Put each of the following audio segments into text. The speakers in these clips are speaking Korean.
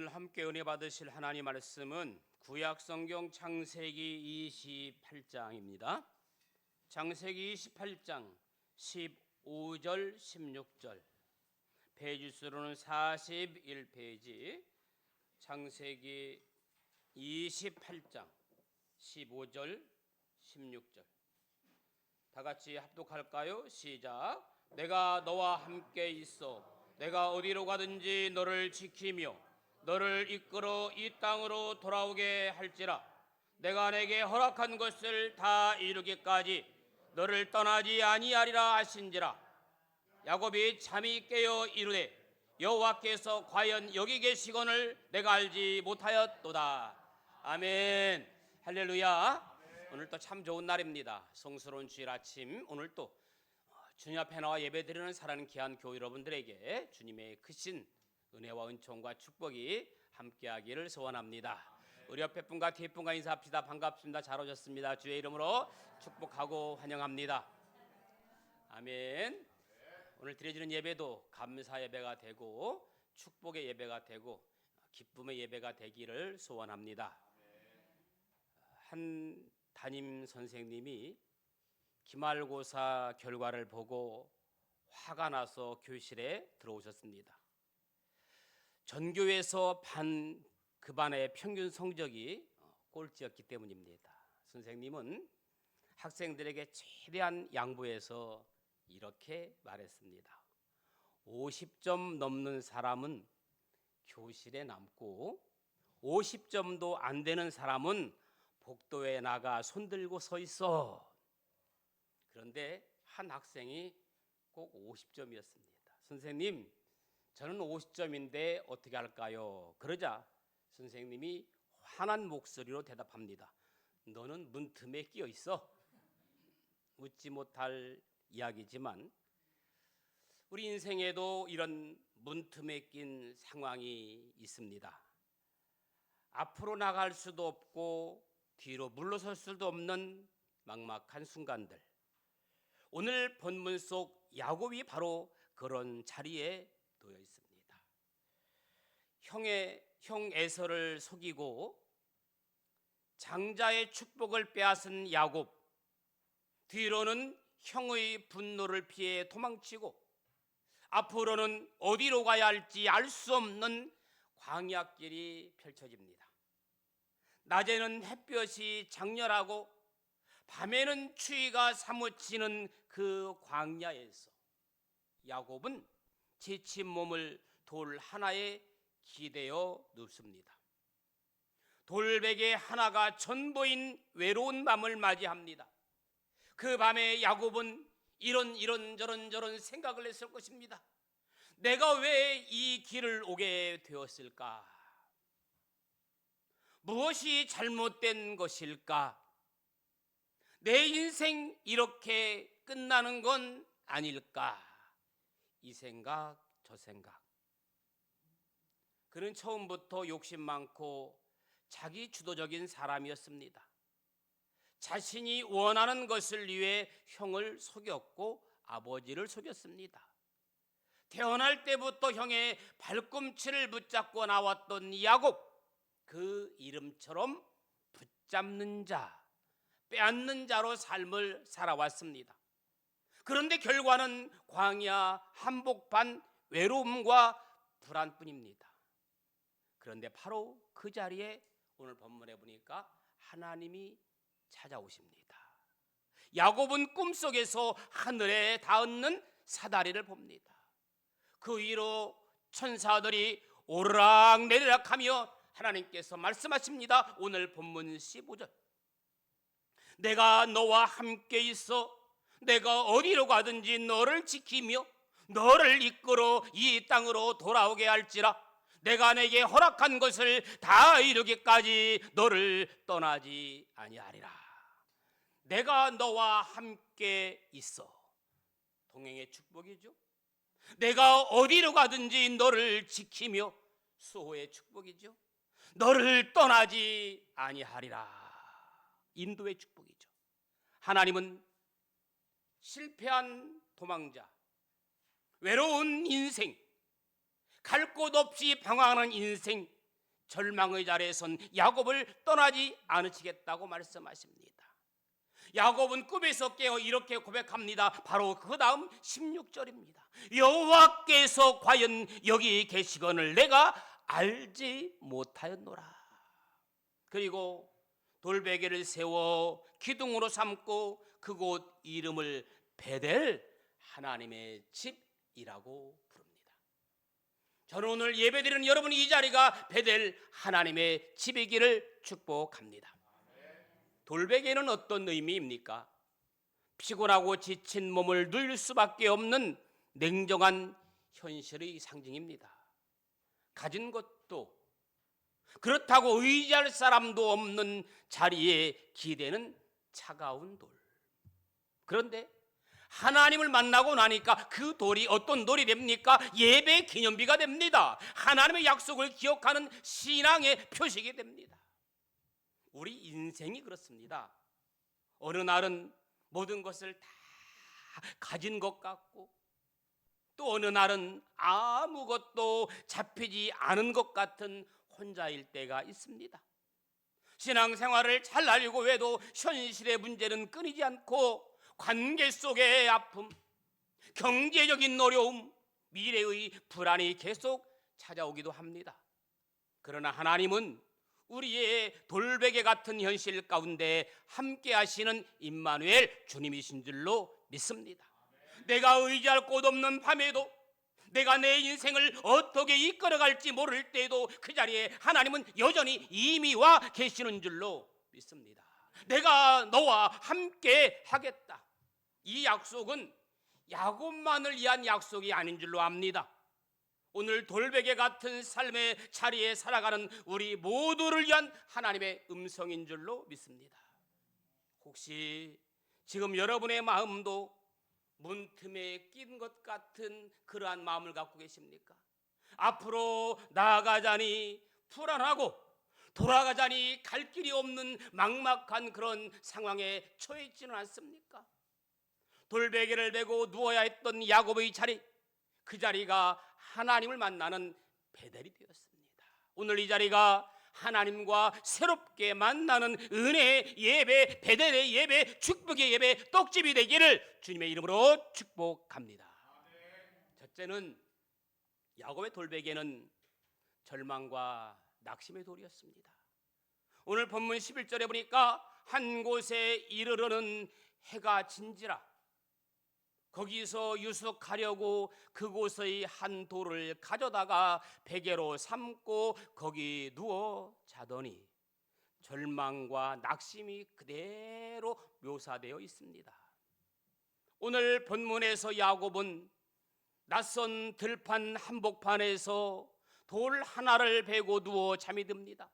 오늘 함께 은혜 받으실 하나님 말씀은 구약 성경 창세기 28장입니다. 창세기 28장 15절 16절, 페이지 수로는 41페이지, 창세기 28장 15절 16절. 다 같이 합독할까요? 시작. 내가 너와 함께 있어 내가 어디로 가든지 너를 지키며 너를 이끌어 이 땅으로 돌아오게 할지라. 내가 내게 허락한 것을 다 이루기까지 너를 떠나지 아니하리라 하신지라. 야곱이 잠이 깨어 이르되 여호와께서 과연 여기 계시거늘 내가 알지 못하였도다. 아멘. 할렐루야. 오늘 또 참 좋은 날입니다. 성스러운 주일 아침, 오늘 또 주님 앞에 나와 예배드리는 사랑하는 귀한 교회 여러분들에게 주님의 크신 은혜와 은총과 축복이 함께하기를 소원합니다. 우리 옆에 분과 뒤에 분과 인사합시다. 반갑습니다. 잘 오셨습니다. 주의 이름으로 축복하고 환영합니다. 아멘. 오늘 드려지는 예배도 감사 예배가 되고 축복의 예배가 되고 기쁨의 예배가 되기를 소원합니다. 한 담임 선생님이 기말고사 결과를 보고 화가 나서 교실에 들어오셨습니다. 전교에서 그 반의 평균 성적이 꼴찌였기 때문입니다. 선생님은 학생들에게 최대한 양보해서 이렇게 말했습니다. 50점 넘는 사람은 교실에 남고 50점도 안 되는 사람은 복도에 나가 손들고 서 있어. 그런데 한 학생이 꼭 50점이었습니다. 선생님, 저는 50점인데 어떻게 할까요? 그러자 선생님이 화난 목소리로 대답합니다. 너는 문틈에 끼어 있어. 웃지 못할 이야기지만 우리 인생에도 이런 문틈에 낀 상황이 있습니다. 앞으로 나갈 수도 없고 뒤로 물러설 수도 없는 막막한 순간들. 오늘 본문 속 야곱이 바로 그런 자리에 놓여 있습니다. 형 에서를 속이고 장자의 축복을 빼앗은 야곱, 뒤로는 형의 분노를 피해 도망치고 앞으로는 어디로 가야 할지 알 수 없는 광야길이 펼쳐집니다. 낮에는 햇볕이 장렬하고 밤에는 추위가 사무치는 그 광야에서 야곱은 지친 몸을 돌 하나에 기대어 눕습니다. 돌베개 하나가 전부인 외로운 밤을 맞이합니다. 그 밤에 야곱은 이런 저런 생각을 했을 것입니다. 내가 왜 이 길을 오게 되었을까? 무엇이 잘못된 것일까? 내 인생 이렇게 끝나는 건 아닐까? 이 생각 저 생각. 그는 처음부터 욕심 많고 자기 주도적인 사람이었습니다. 자신이 원하는 것을 위해 형을 속였고 아버지를 속였습니다. 태어날 때부터 형의 발꿈치를 붙잡고 나왔던 야곱, 그 이름처럼 붙잡는 자, 빼앗는 자로 삶을 살아왔습니다. 그런데 결과는 광야 한복판 외로움과 불안뿐입니다. 그런데 바로 그 자리에 오늘 본문에 보니까 하나님이 찾아오십니다. 야곱은 꿈속에서 하늘에 닿는 사다리를 봅니다. 그 위로 천사들이 오르락 내리락 하며 하나님께서 말씀하십니다. 오늘 본문 15절. 내가 너와 함께 있어 내가 어디로 가든지 너를 지키며 너를 이끌어 이 땅으로 돌아오게 할지라. 내가 내게 허락한 것을 다 이루기까지 너를 떠나지 아니하리라. 내가 너와 함께 있어. 동행의 축복이죠. 내가 어디로 가든지 너를 지키며 수호의 축복이죠. 너를 떠나지 아니하리라. 인도의 축복이죠. 하나님은 실패한 도망자, 외로운 인생, 갈 곳 없이 방황하는 인생, 절망의 자리에선 야곱을 떠나지 않으시겠다고 말씀하십니다. 야곱은 꿈에서 깨어 이렇게 고백합니다. 바로 그 다음 16절입니다. 여호와께서 과연 여기 계시거늘 내가 알지 못하였노라. 그리고 돌베개를 세워 기둥으로 삼고 그곳 이름을 베델, 하나님의 집이라고 부릅니다. 저는 오늘 예배드리는 여러분 이 자리가 베델, 하나님의 집이기를 축복합니다. 돌베개는 어떤 의미입니까? 피곤하고 지친 몸을 누일 수밖에 없는 냉정한 현실의 상징입니다. 가진 것도 그렇다고 의지할 사람도 없는 자리에 기대는 차가운 돌. 그런데 하나님을 만나고 나니까 그 돌이 어떤 돌이 됩니까? 예배 기념비가 됩니다. 하나님의 약속을 기억하는 신앙의 표식이 됩니다. 우리 인생이 그렇습니다. 어느 날은 모든 것을 다 가진 것 같고 또 어느 날은 아무것도 잡히지 않은 것 같은 혼자일 때가 있습니다. 신앙생활을 잘 알고 해도 현실의 문제는 끊이지 않고 관계 속의 아픔, 경제적인 어려움, 미래의 불안이 계속 찾아오기도 합니다. 그러나 하나님은 우리의 돌베개 같은 현실 가운데 함께 하시는 임마누엘 주님이신 줄로 믿습니다. 내가 의지할 곳 없는 밤에도 내가 내 인생을 어떻게 이끌어갈지 모를 때에도 그 자리에 하나님은 여전히 이미 와 계시는 줄로 믿습니다. 내가 너와 함께 하겠다. 이 약속은 야곱만을 위한 약속이 아닌 줄로 압니다. 오늘 돌베개 같은 삶의 자리에 살아가는 우리 모두를 위한 하나님의 음성인 줄로 믿습니다. 혹시 지금 여러분의 마음도 문틈에 낀 것 같은 그러한 마음을 갖고 계십니까? 앞으로 나아가자니 불안하고 돌아가자니 갈 길이 없는 막막한 그런 상황에 처해 있지는 않습니까? 돌베개를 메고 누워야 했던 야곱의 자리, 그 자리가 하나님을 만나는 베델이 되었습니다. 오늘 이 자리가 하나님과 새롭게 만나는 은혜의 예배, 베델의 예배, 축복의 예배, 떡집이 되기를 주님의 이름으로 축복합니다. 첫째는 야곱의 돌베개는 절망과 낙심의 돌이었습니다. 오늘 본문 11절에 보니까 한 곳에 이르러는 해가 진지라 거기서 유숙하려고 그곳의 한 돌을 가져다가 베개로 삼고 거기 누워 자더니 절망과 낙심이 그대로 묘사되어 있습니다. 오늘 본문에서 야곱은 낯선 들판 한복판에서 돌 하나를 베고 누워 잠이 듭니다.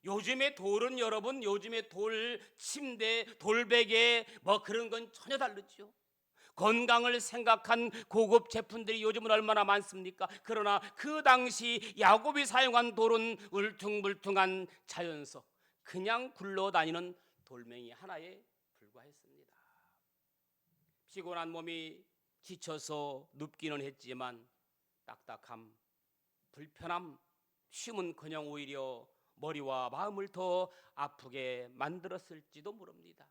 요즘의 돌은 여러분, 요즘의 돌 침대, 돌베개 뭐 그런 건 전혀 다르죠. 건강을 생각한 고급 제품들이 요즘은 얼마나 많습니까? 그러나 그 당시 야곱이 사용한 돌은 울퉁불퉁한 자연석, 그냥 굴러다니는 돌멩이 하나에 불과했습니다. 피곤한 몸이 지쳐서 눕기는 했지만 딱딱함, 불편함, 쉼은커녕 오히려 머리와 마음을 더 아프게 만들었을지도 모릅니다.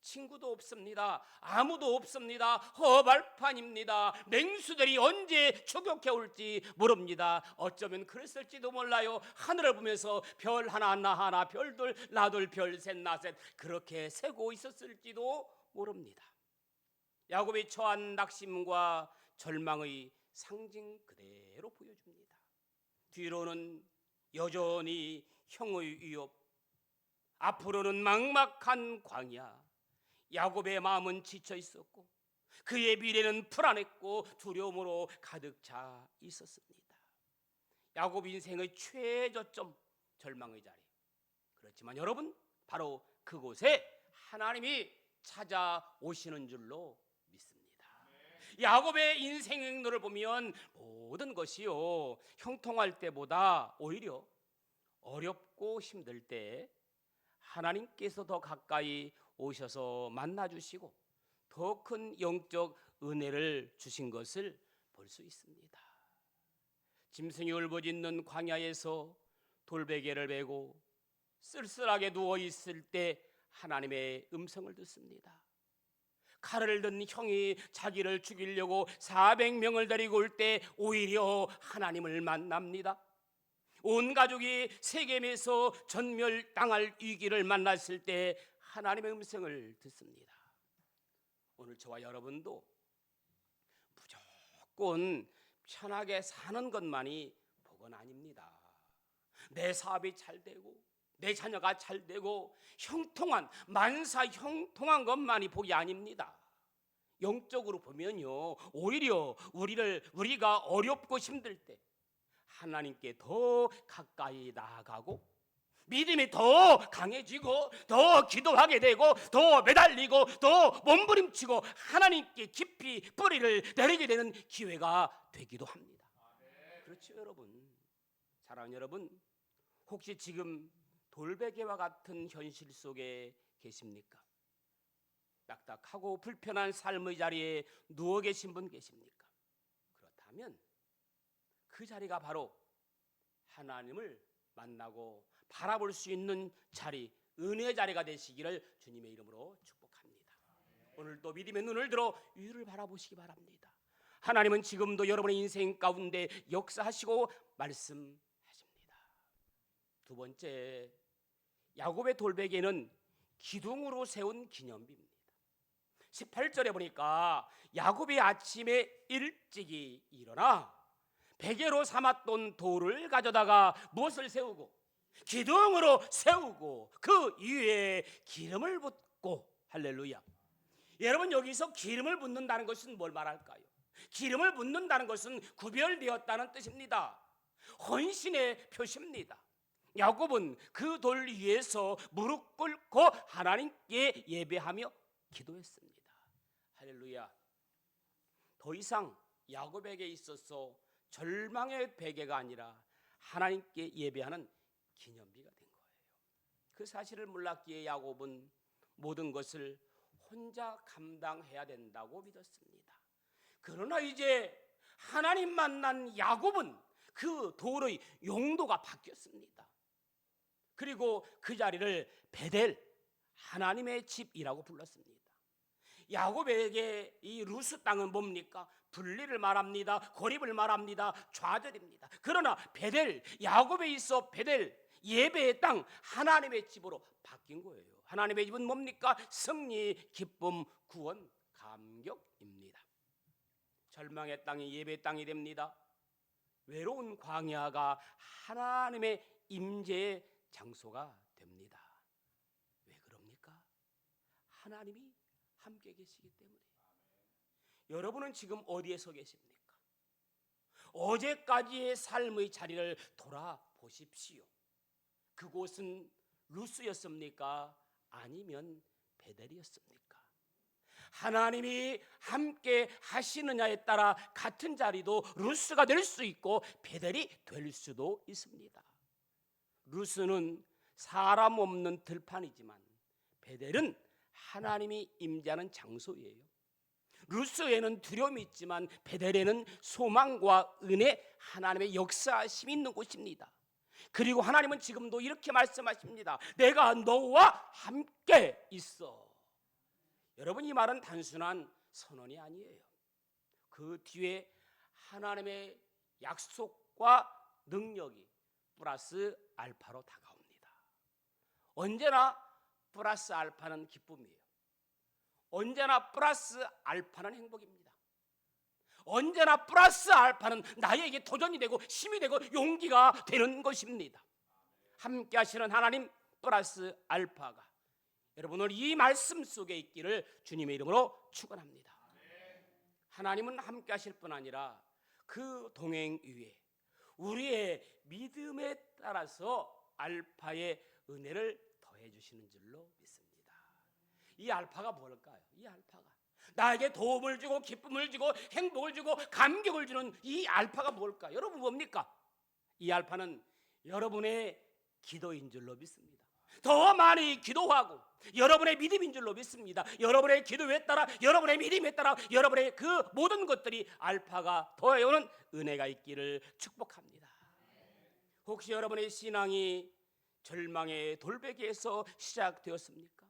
친구도 없습니다. 아무도 없습니다. 허발판입니다. 맹수들이 언제 추격해 올지 모릅니다. 어쩌면 그랬을지도 몰라요. 하늘을 보면서 별 하나 나 하나 별둘 나둘 별셋 나셋 그렇게 세고 있었을지도 모릅니다. 야곱이 처한 낙심과 절망의 상징 그대로 보여줍니다. 뒤로는 여전히 형의 위협, 앞으로는 막막한 광야. 야곱의 마음은 지쳐 있었고 그의 미래는 불안했고 두려움으로 가득 차 있었습니다. 야곱 인생의 최저점, 절망의 자리. 그렇지만 여러분, 바로 그곳에 하나님이 찾아오시는 줄로 믿습니다. 야곱의 인생 행로를 보면 모든 것이요 형통할 때보다 오히려 어렵고 힘들 때 하나님께서 더 가까이 오셔서 만나주시고 더 큰 영적 은혜를 주신 것을 볼 수 있습니다. 짐승이 울부짖는 광야에서 돌베개를 베고 쓸쓸하게 누워 있을 때 하나님의 음성을 듣습니다. 칼을 든 형이 자기를 죽이려고 400명을 데리고 올 때 오히려 하나님을 만납니다. 온 가족이 세겜에서 전멸당할 위기를 만났을 때 하나님의 음성을 듣습니다. 오늘 저와 여러분도 무조건 편하게 사는 것만이 복은 아닙니다. 내 사업이 잘 되고 내 자녀가 잘 되고 형통한 만사 형통한 것만이 복이 아닙니다. 영적으로 보면요, 오히려 우리가 어렵고 힘들 때 하나님께 더 가까이 나아가고 믿음이 더 강해지고 더 기도하게 되고 더 매달리고 더 몸부림치고 하나님께 깊이 뿌리를 내리게 되는 기회가 되기도 합니다. 그렇죠, 여러분. 사랑하는 여러분, 혹시 지금 돌베개와 같은 현실 속에 계십니까? 딱딱하고 불편한 삶의 자리에 누워 계신 분 계십니까? 그렇다면 그 자리가 바로 하나님을 만나고 바라볼 수 있는 자리, 은혜의 자리가 되시기를 주님의 이름으로 축복합니다. 오늘도 믿음의 눈을 들어 위를 바라보시기 바랍니다. 하나님은 지금도 여러분의 인생 가운데 역사하시고 말씀하십니다. 두 번째, 야곱의 돌베개는 기둥으로 세운 기념비입니다. 18절에 보니까 야곱이 아침에 일찍이 일어나 베개로 삼았던 돌을 가져다가 무엇을 세우고 기둥으로 세우고 그 위에 기름을 붓고, 할렐루야. 여러분, 여기서 기름을 붓는다는 것은 뭘 말할까요? 기름을 붓는다는 것은 구별되었다는 뜻입니다. 헌신의 표시입니다. 야곱은 그 돌 위에서 무릎 꿇고 하나님께 예배하며 기도했습니다. 할렐루야. 더 이상 야곱에게 있어서 절망의 베개가 아니라 하나님께 예배하는 기념비가 된 거예요. 그 사실을 몰랐기에 야곱은 모든 것을 혼자 감당해야 된다고 믿었습니다. 그러나 이제 하나님 만난 야곱은 그 돌의 용도가 바뀌었습니다. 그리고 그 자리를 베델, 하나님의 집이라고 불렀습니다. 야곱에게 이 루스 땅은 뭡니까? 분리를 말합니다. 고립을 말합니다. 좌절입니다. 그러나 베델, 야곱에 있어 베델, 예배의 땅, 하나님의 집으로 바뀐 거예요. 하나님의 집은 뭡니까? 승리, 기쁨, 구원, 감격입니다. 절망의 땅이 예배의 땅이 됩니다. 외로운 광야가 하나님의 임재의 장소가 됩니다. 왜 그럽니까? 하나님이 함께 계시기 때문에. 여러분은 지금 어디에 서 계십니까? 어제까지의 삶의 자리를 돌아보십시오. 그곳은 루스였습니까? 아니면 베델이었습니까? 하나님이 함께 하시느냐에 따라 같은 자리도 루스가 될 수 있고 베델이 될 수도 있습니다. 루스는 사람 없는 들판이지만 베델은 하나님이 임재하는 장소예요. 루스에는 두려움이 있지만 베델에는 소망과 은혜, 하나님의 역사심이 있는 곳입니다. 그리고 하나님은 지금도 이렇게 말씀하십니다. 내가 너와 함께 있어. 여러분, 이 말은 단순한 선언이 아니에요. 그 뒤에 하나님의 약속과 능력이 플러스 알파로 다가옵니다. 언제나 플러스 알파는 기쁨이에요. 언제나 플러스 알파는 행복입니다. 언제나 플러스 알파는 나에게 도전이 되고 힘이 되고 용기가 되는 것입니다. 함께 하시는 하나님 플러스 알파가 여러분 오늘 이 말씀 속에 있기를 주님의 이름으로 축원합니다. 하나님은 함께 하실 뿐 아니라 그 동행 위에 우리의 믿음에 따라서 알파의 은혜를 더해 주시는 줄로 믿습니다. 이 알파가 뭘까요? 이 알파가 나에게 도움을 주고 기쁨을 주고 행복을 주고 감격을 주는 이 알파가 뭘까? 여러분 뭡니까? 이 알파는 여러분의 기도인 줄로 믿습니다. 더 많이 기도하고 여러분의 믿음인 줄로 믿습니다. 여러분의 기도에 따라 여러분의 믿음에 따라 여러분의 그 모든 것들이 알파가 더해오는 은혜가 있기를 축복합니다. 혹시 여러분의 신앙이 절망의 돌베개에서 시작되었습니까?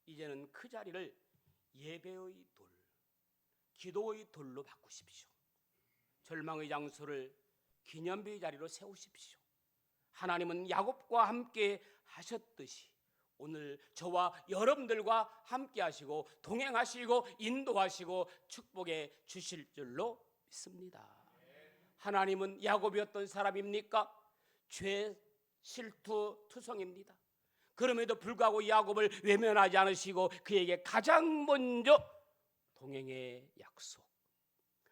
이제는 그 자리를 예배의 돌, 기도의 돌로 바꾸십시오. 절망의 장소를 기념비의 자리로 세우십시오. 하나님은 야곱과 함께 하셨듯이 오늘 저와 여러분들과 함께 하시고 동행하시고 인도하시고 축복해 주실 줄로 믿습니다. 하나님은 야곱이 어떤 사람입니까? 죄 실투 투성입니다. 그럼에도 불구하고 야곱을 외면하지 않으시고 그에게 가장 먼저 동행의 약속.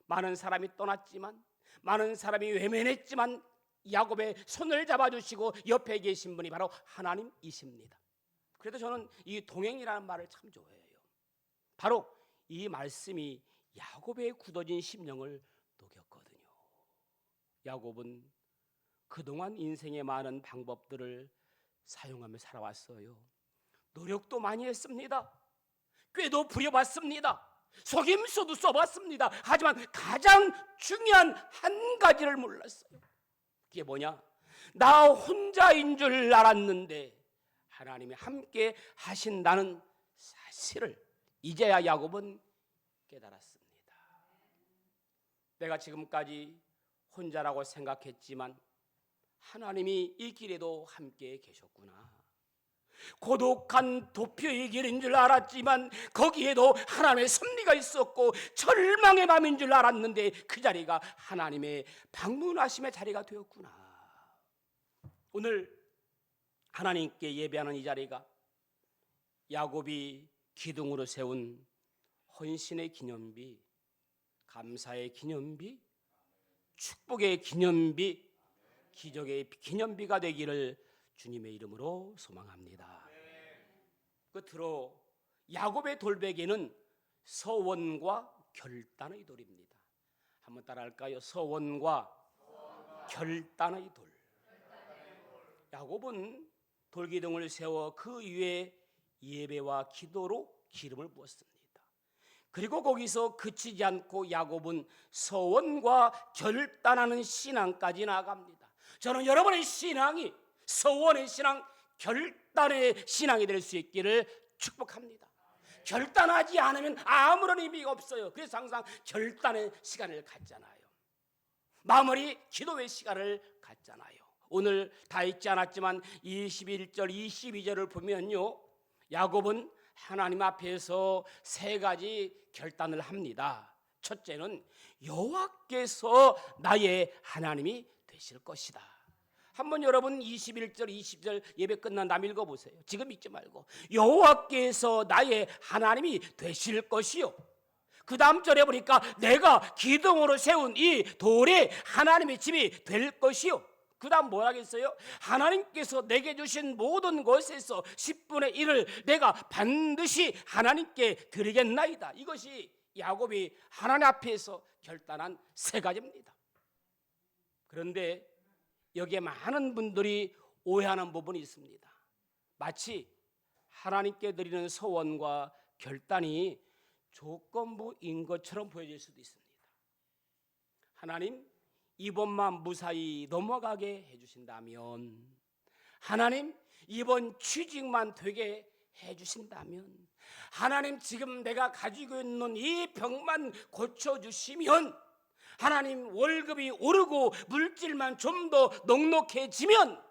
많은 사람이 떠났지만, 많은 사람이 외면했지만 야곱의 손을 잡아주시고 옆에 계신 분이 바로 하나님이십니다. 그래도 저는 이 동행이라는 말을 참 좋아해요. 바로 이 말씀이 야곱의 굳어진 심령을 녹였거든요. 야곱은 그동안 인생의 많은 방법들을 사용하며 살아왔어요. 노력도 많이 했습니다. 꾀도 부려봤습니다. 속임수도 써봤습니다. 하지만 가장 중요한 한 가지를 몰랐어요. 그게 뭐냐? 나 혼자인 줄 알았는데 하나님이 함께 하신다는 사실을 이제야 야곱은 깨달았습니다. 내가 지금까지 혼자라고 생각했지만 하나님이 이 길에도 함께 계셨구나. 고독한 도피의 길인 줄 알았지만 거기에도 하나님의 섭리가 있었고 절망의 밤인 줄 알았는데 그 자리가 하나님의 방문하심의 자리가 되었구나. 오늘 하나님께 예배하는 이 자리가 야곱이 기둥으로 세운 헌신의 기념비, 감사의 기념비, 축복의 기념비, 기적의 기념비가 되기를 주님의 이름으로 소망합니다. 끝으로 야곱의 돌베개는 서원과 결단의 돌입니다. 한번 따라할까요? 서원과 결단의 돌. 야곱은 돌기둥을 세워 그 위에 예배와 기도로 기름을 부었습니다. 그리고 거기서 그치지 않고 야곱은 서원과 결단하는 신앙까지 나아갑니다. 저는 여러분의 신앙이 서원의 신앙, 결단의 신앙이 될 수 있기를 축복합니다. 결단하지 않으면 아무런 의미가 없어요. 그래서 항상 결단의 시간을 갖잖아요. 마무리 기도의 시간을 갖잖아요. 오늘 다 읽지 않았지만 21절, 22절을 보면요, 야곱은 하나님 앞에서 세 가지 결단을 합니다. 첫째는 여호와께서 나의 하나님이 되실 것이다. 한번 여러분 21절, 20절 예배 끝난 다음 읽어보세요. 지금 읽지 말고 여호와께서 나의 하나님이 되실 것이요. 그 다음 절에 보니까 내가 기둥으로 세운 이 돌이 하나님의 집이 될 것이요. 그 다음 뭐라 했어요? 하나님께서 내게 주신 모든 것에서 10분의 1을 내가 반드시 하나님께 드리겠나이다. 이것이 야곱이 하나님 앞에서 결단한 세 가지입니다. 그런데 여기에 많은 분들이 오해하는 부분이 있습니다. 마치 하나님께 드리는 소원과 결단이 조건부인 것처럼 보여질 수도 있습니다. 하나님, 이번만 무사히 넘어가게 해주신다면, 하나님, 이번 취직만 되게 해주신다면, 하나님, 지금 내가 가지고 있는 이 병만 고쳐주시면, 하나님, 월급이 오르고 물질만 좀 더 넉넉해지면,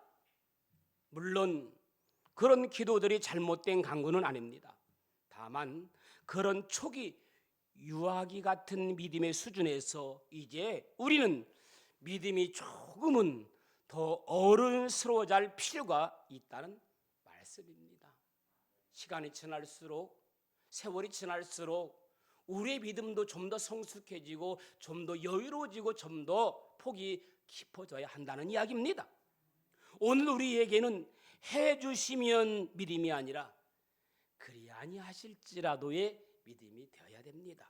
물론 그런 기도들이 잘못된 간구는 아닙니다. 다만 그런 초기 유아기 같은 믿음의 수준에서 이제 우리는 믿음이 조금은 더 어른스러워질 필요가 있다는 말씀입니다. 시간이 지날수록, 세월이 지날수록 우리의 믿음도 좀 더 성숙해지고 좀 더 여유로워지고 좀 더 폭이 깊어져야 한다는 이야기입니다. 오늘 우리에게는 해주시면 믿음이 아니라 그리 아니하실지라도의 믿음이 되어야 됩니다.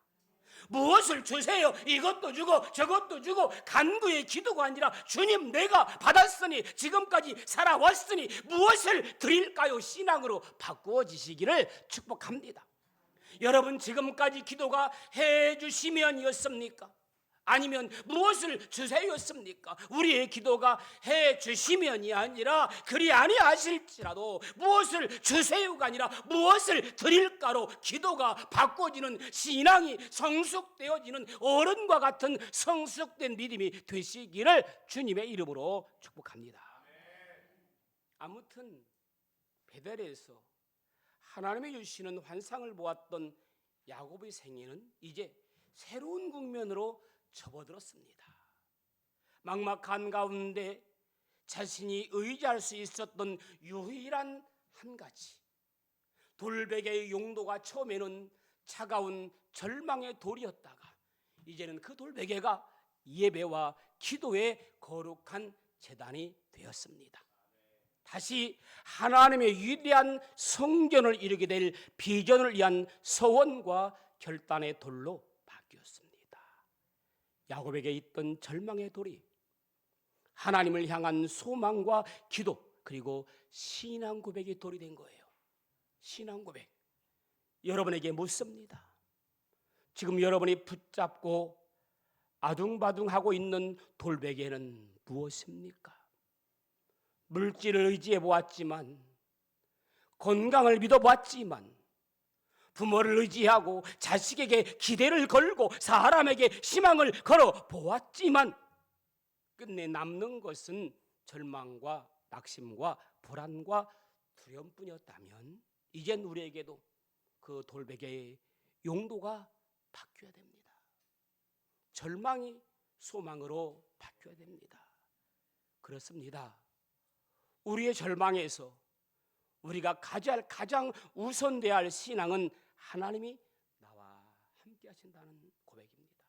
무엇을 주세요? 이것도 주고 저것도 주고 간구의 기도가 아니라 주님, 내가 받았으니 지금까지 살아왔으니 무엇을 드릴까요? 신앙으로 바꾸어지시기를 축복합니다. 여러분, 지금까지 기도가 해주시면이었습니까? 아니면 무엇을 주세였습니까? 우리의 기도가 해 주시면이 아니라 그리 아니하실지라도 무엇을 주세요가 아니라 무엇을 드릴까로 기도가 바꿔지는 신앙이 성숙되어지는 어른과 같은 성숙된 믿음이 되시기를 주님의 이름으로 축복합니다. 아무튼 베델에서 하나님이 주시는 환상을 보았던 야곱의 생애는 이제 새로운 국면으로 접어들었습니다. 막막한 가운데 자신이 의지할 수 있었던 유일한 한 가지, 돌베개의 용도가 처음에는 차가운 절망의 돌이었다가 이제는 그 돌베개가 예배와 기도의 거룩한 제단이 되었습니다. 다시 하나님의 위대한 성전을 이루게 될 비전을 위한 서원과 결단의 돌로 바뀌었습니다. 야곱에게 있던 절망의 돌이 하나님을 향한 소망과 기도 그리고 신앙 고백의 돌이 된 거예요. 신앙 고백. 여러분에게 묻습니다. 지금 여러분이 붙잡고 아둥바둥하고 있는 돌베개는 무엇입니까? 물질을 의지해 보았지만, 건강을 믿어 보았지만, 부모를 의지하고 자식에게 기대를 걸고 사람에게 희망을 걸어 보았지만 끝내 남는 것은 절망과 낙심과 불안과 두려움뿐이었다면 이젠 우리에게도 그 돌베개의 용도가 바뀌어야 됩니다. 절망이 소망으로 바뀌어야 됩니다. 그렇습니다. 우리의 절망에서 우리가 가장 우선돼야 할 신앙은 하나님이 나와 함께 하신다는 고백입니다.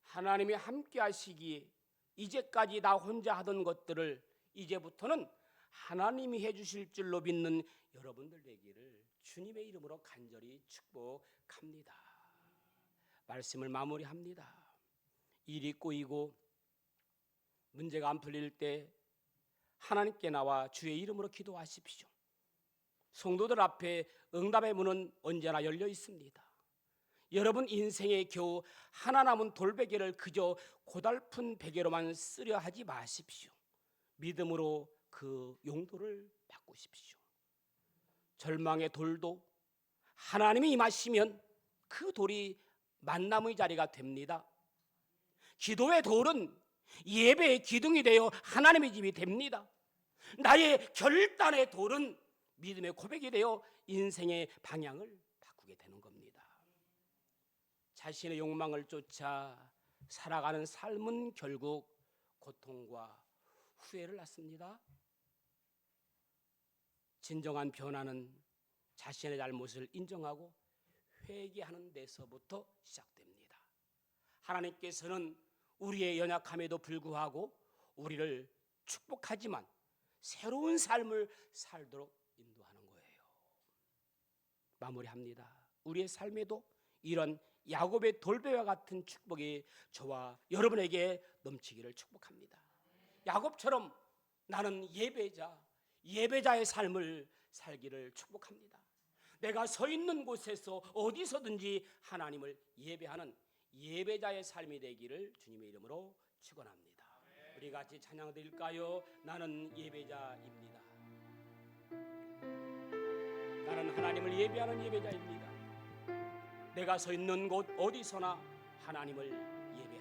하나님이 함께 하시기에 이제까지 나 혼자 하던 것들을 이제부터는 하나님이 해주실 줄로 믿는 여러분들 되기를 주님의 이름으로 간절히 축복합니다. 말씀을 마무리합니다. 일이 꼬이고 문제가 안 풀릴 때 하나님께 나와 주의 이름으로 기도하십시오. 성도들 앞에 응답의 문은 언제나 열려 있습니다. 여러분 인생에 겨우 하나 남은 돌베개를 그저 고달픈 베개로만 쓰려 하지 마십시오. 믿음으로 그 용도를 바꾸십시오. 절망의 돌도 하나님이 임하시면 그 돌이 만남의 자리가 됩니다. 기도의 돌은 예배의 기둥이 되어 하나님의 집이 됩니다. 나의 결단의 돌은 믿음의 고백이 되어 인생의 방향을 바꾸게 되는 겁니다. 자신의 욕망을 쫓아 살아가는 삶은 결국 고통과 후회를 낳습니다. 진정한 변화는 자신의 잘못을 인정하고 회개하는 데서부터 시작됩니다. 하나님께서는 우리의 연약함에도 불구하고 우리를 축복하지만 새로운 삶을 살도록 인도하는 거예요. 마무리합니다. 우리의 삶에도 이런 야곱의 돌베개와 같은 축복이 저와 여러분에게 넘치기를 축복합니다. 야곱처럼 나는 예배자의 삶을 살기를 축복합니다. 내가 서 있는 곳에서 어디서든지 하나님을 예배하는 예배자의 삶이 되기를 주님의 이름으로 축원합니다. 우리 같이 찬양 드릴까요? 나는 예배자입니다. 나는 하나님을 예배하는 예배자입니다. 내가 서 있는 곳 어디서나 하나님을 예배합니다.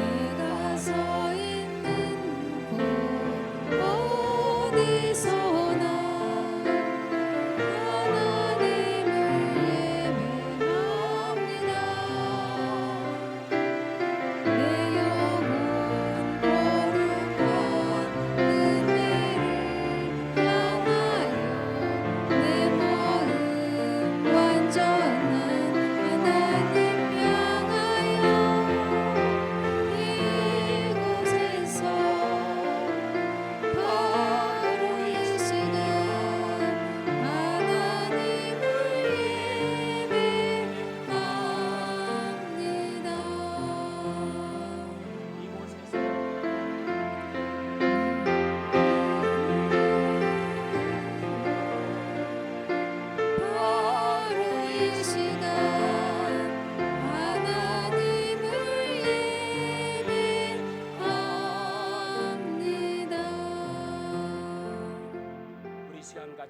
내가 서 있는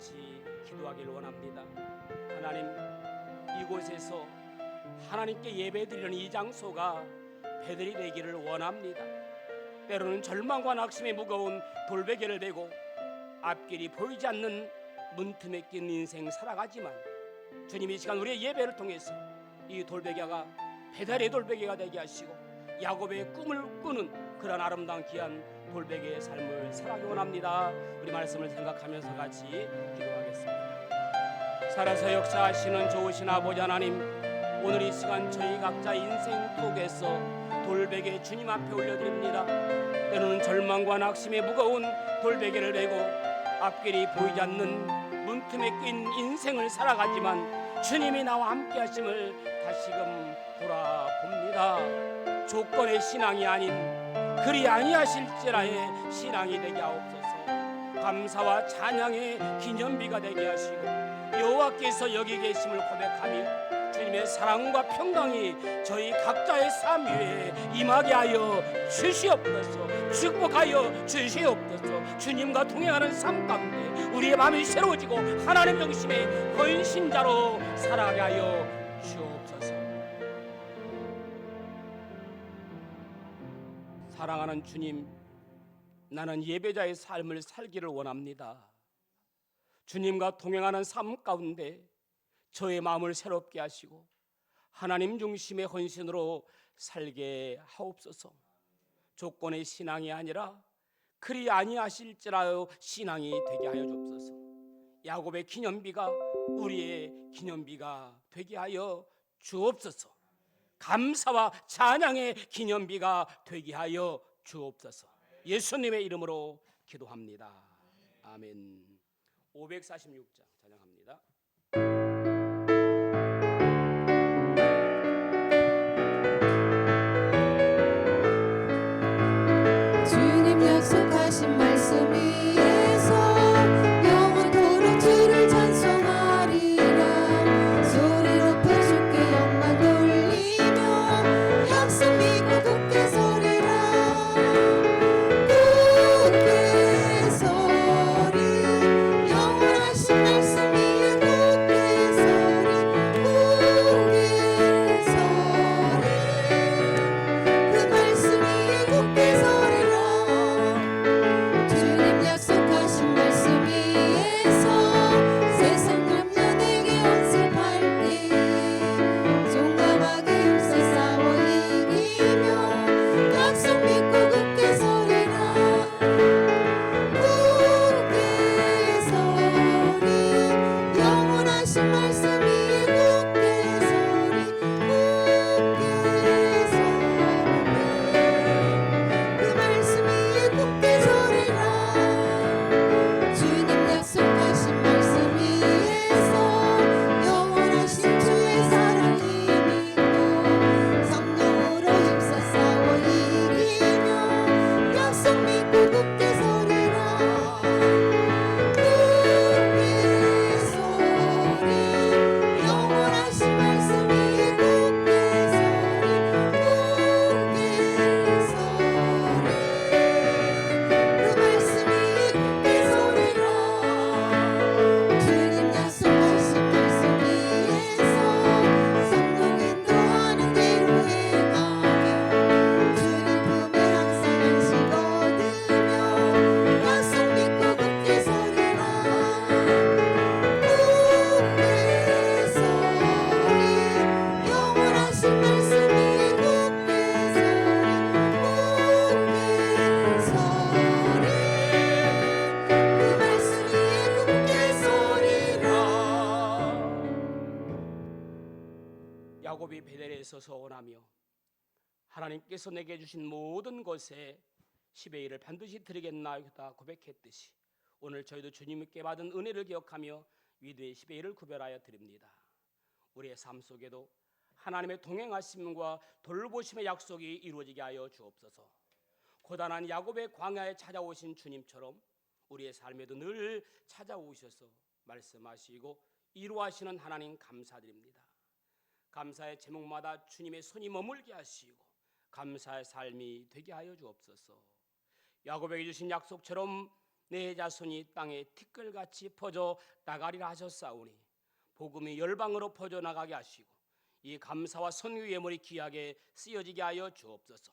같이 기도하길 원합니다. 하나님, 이곳에서 하나님께 예배드리는 이 장소가 베델이 되기를 원합니다. 때로는 절망과 낙심에 무거운 돌베개를 메고 앞길이 보이지 않는 문틈에 낀 인생 살아가지만 주님이 이 시간 우리의 예배를 통해서 이 돌베개가 베델의 돌베개가 되게 하시고 야곱의 꿈을 꾸는 그런 아름다운 귀한 돌베개의 삶을 살아가기 원합니다. 우리 말씀을 생각하면서 같이 기도하겠습니다. 살아서 역사하시는 좋으신 아버지 하나님, 오늘 이 시간 저희 각자 인생 속에서 돌베개 주님 앞에 올려드립니다. 때로는 절망과 낙심에 무거운 돌베개를 메고 앞길이 보이지 않는 문틈에 낀 인생을 살아가지만 주님이 나와 함께 하심을 다시금 돌아봅니다. 조건의 신앙이 아닌 그리 아니하실지라의 신앙이 되게 하옵소서. 감사와 찬양의 기념비가 되게 하시고 여호와께서 여기 계심을 고백하며 주님의 사랑과 평강이 저희 각자의 삶 위에 임하게 하여 주시옵소서. 축복하여 주시옵소서. 주님과 동행하는 삶 가운데 우리의 마음이 새로워지고 하나님 중심의 헌신자로 살아가게 하여 주옵소서. 사랑하는 주님, 나는 예배자의 삶을 살기를 원합니다. 주님과 동행하는 삶 가운데 저의 마음을 새롭게 하시고 하나님 중심의 헌신으로 살게 하옵소서. 조건의 신앙이 아니라 그리 아니하실지라도 신앙이 되게 하여 주옵소서. 야곱의 기념비가 우리의 기념비가 되게 하여 주옵소서. 감사와 찬양의 기념비가 되게 하여 주옵소서. 예수님의 이름으로 기도합니다. 아멘. 546장 찬양합니다. 주님 약속하신 말씀 위에서 영원토록 주를 찬송하리라. 소리 높여 주께 영광 돌리며 약속 믿고 굳게 서리라. 굳게 서리 영원하신 말씀 위에 굳게 서리. 굳게 서리 그 말씀 위에 굳게 서리라. 주님 약속하신 말씀 위에서 세상 염려 내게 온습할 때 용감하게 힘써 싸워 이기며 약속 믿고 굳게 서리라. 굳게 서리 영원하신 말씀 위에 굳게 서리. 굳게 서리 그 말씀 위에 굳게 서리라. 주님 약속하신 말씀 위에서 영원하신 주의 사랑 힘입고 성령으로 힘써 싸워 이기며 약속 믿고 굳게 서리라. 굳게 서리 영원하신 말씀 위에 굳게 서리. 굳게 서리 그 말씀 위에 굳게 서리라. 주님 약속하신 말씀 위에서 성령 인도하는 대로 행하며 주님 품에 항상 안식 얻으며 약속 믿고 굳게 서리라. 굳게 서리 영원하신 말씀 위에 굳게 서리. 굳게 서리 그 말씀 위에 굳게 서리라. 야곱이 베델에서 서원하며 하나님께서 내게 주신 모든 것에 10의 1을 반드시 드리겠나이다 고백했듯이 오늘 저희도 주님께 받은 은혜를 기억하며 위대의 10의 1을 구별하여 드립니다. 우리의 삶 속에도 하나님의 동행하심과 돌보심의 약속이 이루어지게 하여 주옵소서. 고단한 야곱의 광야에 찾아오신 주님처럼 우리의 삶에도 늘 찾아오셔서 말씀하시고 이루하시는 하나님 감사드립니다. 감사의 제목마다 주님의 손이 머물게 하시고 감사의 삶이 되게 하여 주옵소서. 야곱에게 주신 약속처럼 내 자손이 땅에 티끌같이 퍼져 나가리라 하셨사오니 복음이 열방으로 퍼져 나가게 하시고 이 감사와 선유 예물이 귀하게 쓰여지게 하여 주옵소서.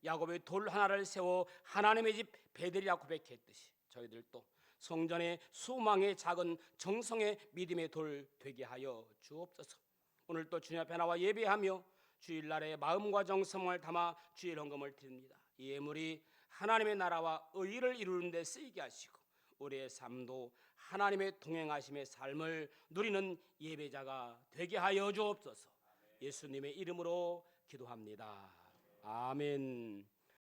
야곱의 돌 하나를 세워 하나님의 집 베델이라 고백했듯이 저희들도 성전의 소망의 작은 정성의 믿음의 돌 되게 하여 주옵소서. 오늘 또 주님 앞에 나와 예배하며 주일날에 마음과 정성을 담아 주일 헌금을 드립니다. 이 예물이 하나님의 나라와 의를 이루는 데 쓰이게 하시고 우리의 삶도 하나님의 동행하심의 삶을 누리는 예배자가 되게 하여 주옵소서. 예수님의 이름으로 기도합니다. 아멘.